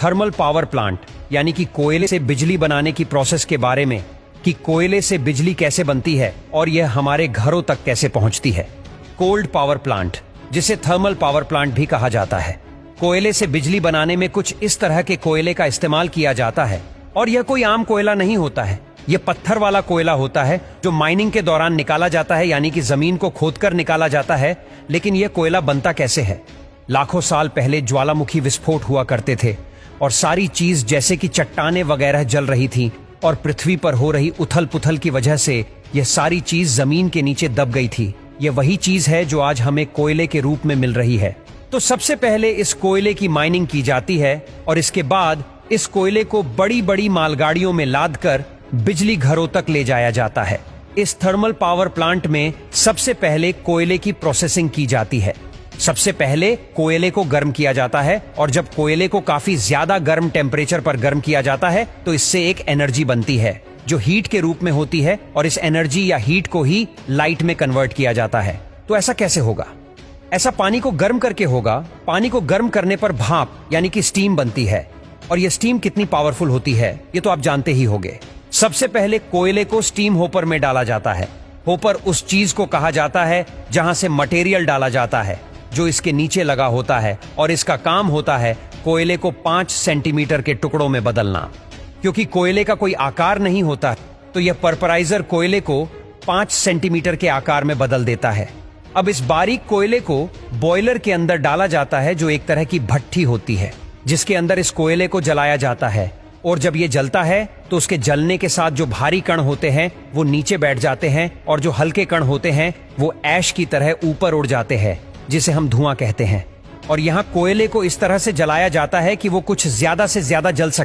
Thermal power plant यानी कि कोयले से बिजली बनाने की प्रोसेस के बारे में कि कोयले से बिजली कैसे बनती है और यह हमारे घरों तक कैसे पहुंचती है। कोल्ड पावर प्लांट, जिसे थर्मल पावर प्लांट भी कहा जाता है, कोयले से बिजली बनाने में कुछ इस तरह के कोयले का इस्तेमाल किया जाता है और यह कोई आम कोयला नहीं होता है। यह पत्थर वाला कोयला होता है जो माइनिंग के दौरान निकाला जाता है, यानी कि जमीन को खोदकर निकाला जाता है। लेकिन यह कोयला बनता कैसे है? लाखों साल पहले ज्वालामुखी विस्फोट हुआ करते थे और सारी चीज जैसे कि चट्टाने वगैरह जल रही थी और पृथ्वी पर हो रही उथल पुथल की वजह से यह सारी चीज जमीन के नीचे दब गई थी। यह वही चीज है जो आज हमें कोयले के रूप में मिल रही है। तो सबसे पहले इस कोयले की माइनिंग की जाती है और इसके बाद इस कोयले को बड़ी बड़ी मालगाड़ियों में लादकर बिजली घरों तक ले जाया जाता है। इस थर्मल पावर प्लांट में सबसे पहले कोयले की प्रोसेसिंग की जाती है। सबसे पहले कोयले को गर्म किया जाता है और जब कोयले को काफी ज्यादा गर्म टेम्परेचर पर गर्म किया जाता है तो इससे एक एनर्जी बनती है जो हीट के रूप में होती है और इस एनर्जी या हीट को ही लाइट में कन्वर्ट किया जाता है। तो ऐसा कैसे होगा? ऐसा पानी को गर्म करके होगा। पानी को गर्म करने पर भाप यानी कि स्टीम बनती है और यह स्टीम कितनी पावरफुल होती है ये तो आप जानते ही होंगे। सबसे पहले कोयले को स्टीम होपर में डाला जाता है। होपर उस चीज को कहा जाता है जहां से मटेरियल डाला जाता है जो इसके नीचे लगा होता है और इसका काम होता है कोयले को 5 सेंटीमीटर के टुकड़ों में बदलना। क्योंकि कोयले का कोई आकार नहीं होता तो यह परपराइजर कोयले को 5 सेंटीमीटर के आकार में बदल देता है। अब इस बारीक कोयले को बॉयलर के अंदर डाला जाता है जो एक तरह की भट्ठी होती है जिसके अंदर इस कोयले को जलाया जाता है और जब ये जलता है तो उसके जलने के साथ जो भारी कण होते हैं वो नीचे बैठ जाते हैं और जो हल्के कण होते हैं वो ऐश की तरह ऊपर उड़ जाते हैं जिसे हम धुआं कहते हैं। और यहाँ कोयले को इस तरह से जलाया जाता है कि वो कुछ ज्यादा से ज्यादा जल सके।